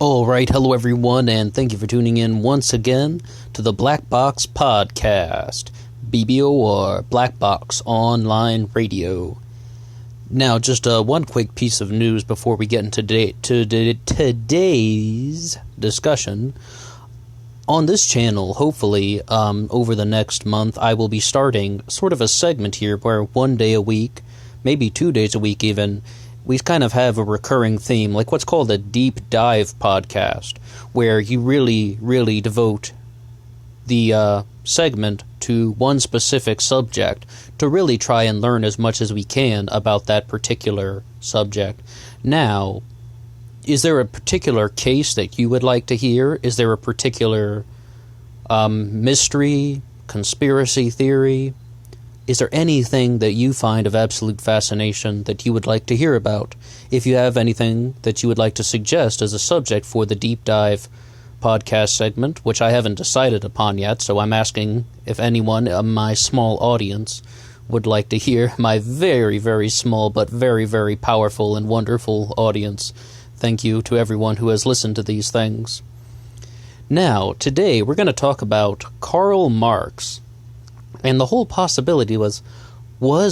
Alright, hello everyone, and thank you for tuning in once again to the Black Box Podcast, BBOR, Black Box Online Radio. Now, just one quick piece of news before we get into today's discussion. On this channel, hopefully, over the next month, I will be starting sort of a segment here where one day a week, maybe 2 days a week even, we kind of have a recurring theme, like what's called a deep dive podcast, where you really devote the segment to one specific subject to really try and learn as much as we can about that particular subject. Now, is there a particular case that you would like to hear? Is there a particular mystery, conspiracy theory? Is there anything that you find of absolute fascination that you would like to hear about? If you have anything that you would like to suggest as a subject for the deep dive podcast segment, which I haven't decided upon yet, so I'm asking if anyone in my small audience would like to hear, my very, very small but very, very powerful and wonderful audience. Thank you to everyone who has listened to these things. Now, today we're going to talk about Karl Marx. And the whole possibility was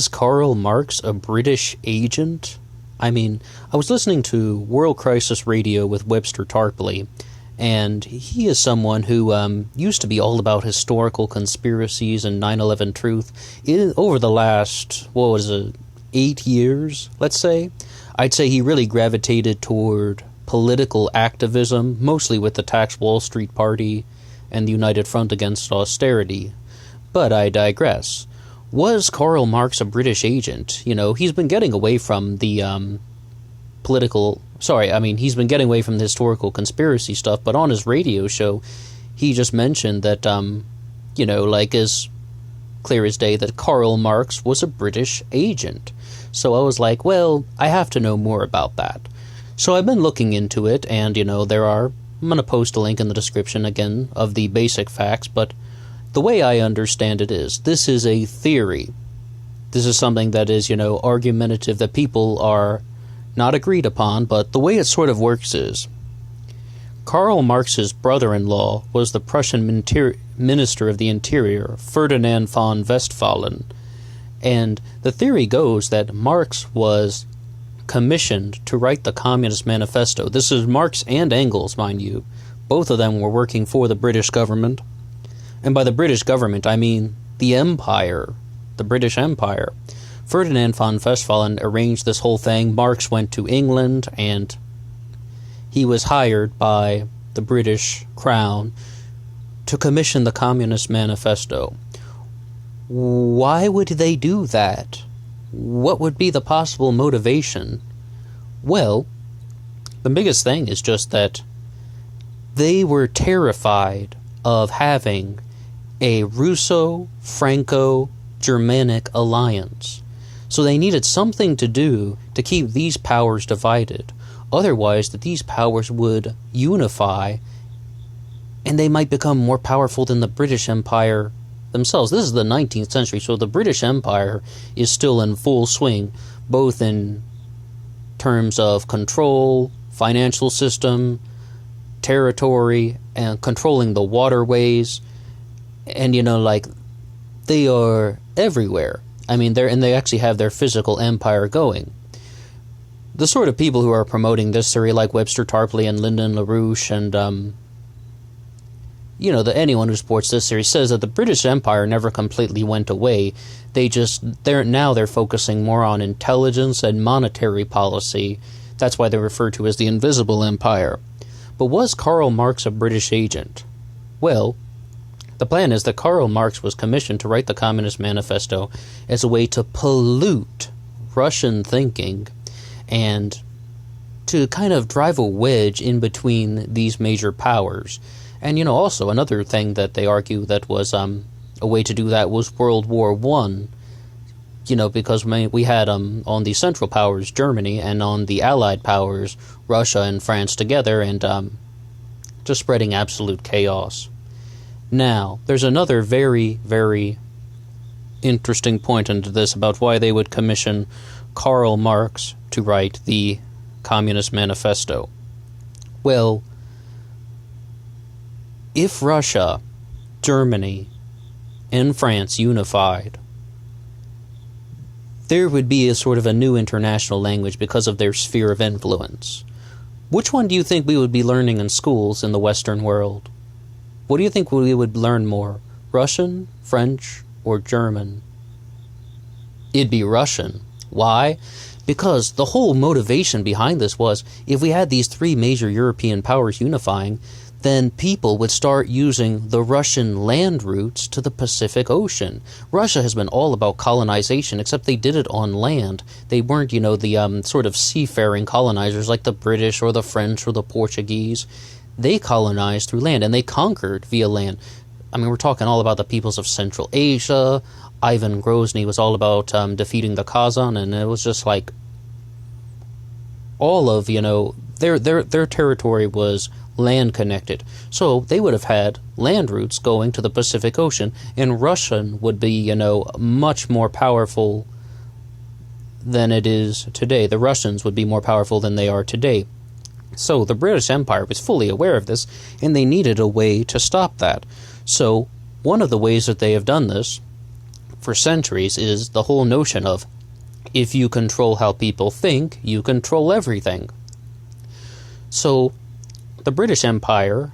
Karl Marx a British agent? I mean, I was listening to World Crisis Radio with Webster Tarpley, and he is someone who used to be all about historical conspiracies and 9/11 truth. Over the last, 8 years, let's say, I'd say he really gravitated toward political activism, mostly with the Tax Wall Street Party and the United Front Against Austerity. But I digress. Was Karl Marx a British agent? You know, he's been getting away from the he's been getting away from the historical conspiracy stuff, but on his radio show, he just mentioned that, like as clear as day, that Karl Marx was a British agent. So I was like, well, I have to know more about that. So I've been looking into it, and, I'm going to post a link in the description, again, of the basic facts, but the way I understand it is, this is a theory. This is something that is, argumentative, that people are not agreed upon, but the way it sort of works is, Karl Marx's brother-in-law was the Prussian Minister of the Interior, Ferdinand von Westphalen, and the theory goes that Marx was commissioned to write the Communist Manifesto. This is Marx and Engels, mind you. Both of them were working for the British government. And by the British government, I mean the Empire, the British Empire. Ferdinand von Westphalen arranged this whole thing. Marx went to England, and he was hired by the British Crown to commission the Communist Manifesto. Why would they do that? What would be the possible motivation? Well, the biggest thing is just that they were terrified of having a Russo-Franco-Germanic alliance. So they needed something to do to keep these powers divided. Otherwise, that these powers would unify, and they might become more powerful than the British Empire themselves. This is the 19th century, so the British Empire is still in full swing, both in terms of control, financial system, territory, and controlling the waterways. And, they are everywhere. I mean, they actually have their physical empire going. The sort of people who are promoting this theory, like Webster Tarpley and Lyndon LaRouche and, anyone who supports this theory, says that the British Empire never completely went away. They're focusing more on intelligence and monetary policy. That's why they're referred to as the Invisible Empire. But was Karl Marx a British agent? Well, the plan is that Karl Marx was commissioned to write the Communist Manifesto as a way to pollute Russian thinking and to kind of drive a wedge in between these major powers. And, also another thing that they argue that was a way to do that was World War I. Because we had on the Central Powers, Germany, and on the Allied Powers, Russia and France together, and just spreading absolute chaos. Now, there's another very, very interesting point into this about why they would commission Karl Marx to write the Communist Manifesto. Well, if Russia, Germany, and France unified, there would be a sort of a new international language because of their sphere of influence. Which one do you think we would be learning in schools in the Western world? What do you think we would learn more? Russian, French, or German? It'd be Russian. Why? Because the whole motivation behind this was, if we had these three major European powers unifying, then people would start using the Russian land routes to the Pacific Ocean. Russia has been all about colonization, except they did it on land. They weren't, the sort of seafaring colonizers like the British or the French or the Portuguese. They colonized through land, and they conquered via land. I mean, we're talking all about the peoples of Central Asia. Ivan Grozny was all about defeating the Kazan, and it was just like all of, their territory was land connected. So they would have had land routes going to the Pacific Ocean, and Russian would be, much more powerful than it is today. The Russians would be more powerful than they are today. So the British Empire was fully aware of this, and they needed a way to stop that. So one of the ways that they have done this for centuries is the whole notion of, if you control how people think, you control everything. So the British Empire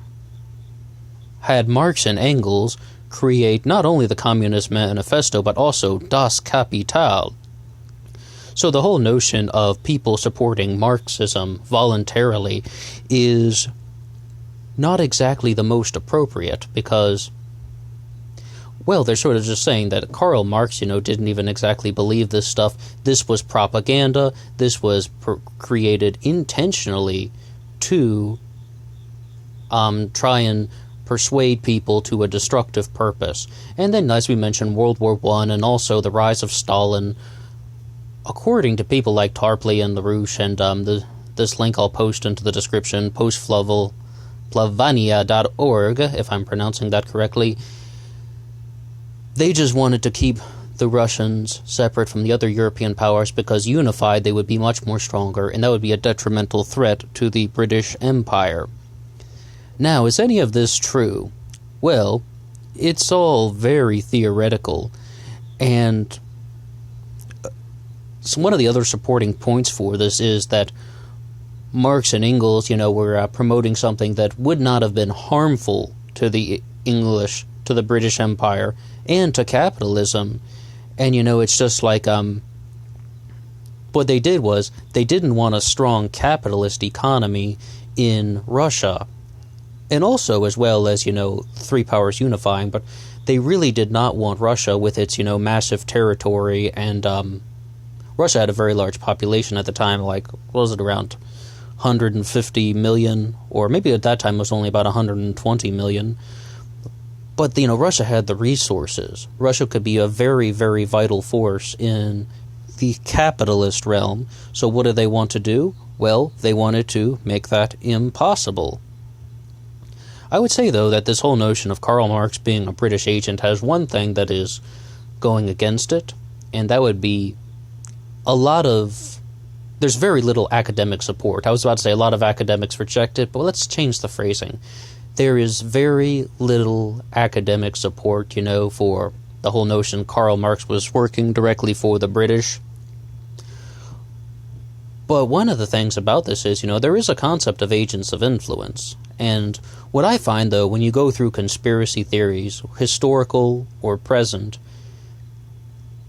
had Marx and Engels create not only the Communist Manifesto, but also Das Kapital. So the whole notion of people supporting Marxism voluntarily is not exactly the most appropriate, because, well, they're sort of just saying that Karl Marx, didn't even exactly believe this stuff. This was propaganda. This was created intentionally to try and persuade people to a destructive purpose. And then, as we mentioned, World War I and also the rise of Stalin, according to people like Tarpley and LaRouche, and this link I'll post into the description, postflavania.org, if I'm pronouncing that correctly, they just wanted to keep the Russians separate from the other European powers because unified they would be much more stronger, and that would be a detrimental threat to the British Empire. Now, is any of this true? Well, it's all very theoretical, and so one of the other supporting points for this is that Marx and Engels, were promoting something that would not have been harmful to the English, to the British Empire, and to capitalism. And, it's just like, what they did was, they didn't want a strong capitalist economy in Russia. And also, as well as, three powers unifying, but they really did not want Russia with its, massive territory, and Russia had a very large population at the time, like, what was it, around 150 million, or maybe at that time it was only about 120 million. But, Russia had the resources. Russia could be a very, very vital force in the capitalist realm. So what did they want to do? Well, they wanted to make that impossible. I would say, though, that this whole notion of Karl Marx being a British agent has one thing that is going against it, and that would be there's very little academic support. I was about to say a lot of academics reject it, but let's change the phrasing. There is very little academic support, for the whole notion Karl Marx was working directly for the British. But one of the things about this is, there is a concept of agents of influence. And what I find, though, when you go through conspiracy theories, historical or present,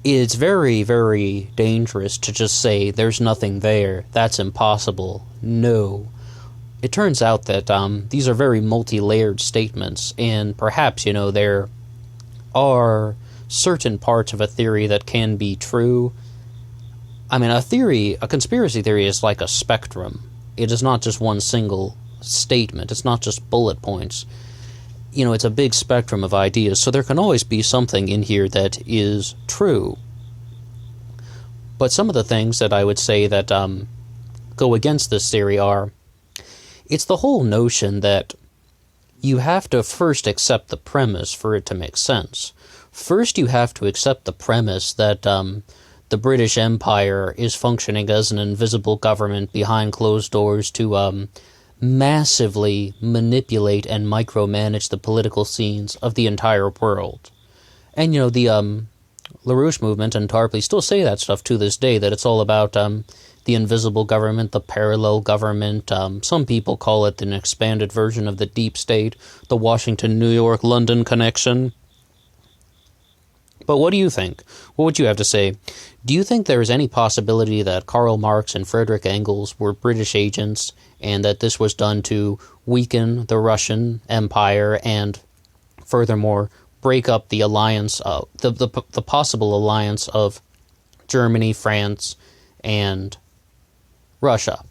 it's very, very dangerous to just say, there's nothing there, that's impossible. No. It turns out that these are very multi-layered statements, and perhaps, there are certain parts of a theory that can be true. I mean, a conspiracy theory is like a spectrum. It is not just one single statement. It's not just bullet points. It's a big spectrum of ideas, so there can always be something in here that is true. But some of the things that I would say that go against this theory are, it's the whole notion that you have to first accept the premise for it to make sense. First, you have to accept the premise that the British Empire is functioning as an invisible government behind closed doors to massively manipulate and micromanage the political scenes of the entire world. And, the LaRouche movement and Tarpley still say that stuff to this day, that it's all about the invisible government, the parallel government. Some people call it an expanded version of the deep state, the Washington, New York, London connection. But what do you think? What would you have to say? Do you think there is any possibility that Karl Marx and Friedrich Engels were British agents, and that this was done to weaken the Russian Empire and, furthermore, break up the alliance, the possible alliance of Germany, France, and Russia?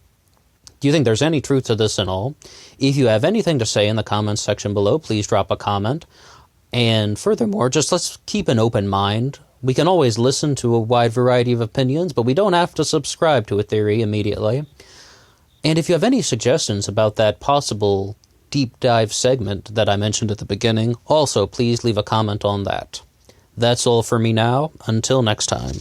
Do you think there's any truth to this at all? If you have anything to say in the comments section below, please drop a comment. And furthermore, just let's keep an open mind. We can always listen to a wide variety of opinions, but we don't have to subscribe to a theory immediately. And if you have any suggestions about that possible deep dive segment that I mentioned at the beginning, also please leave a comment on that. That's all for me now. Until next time.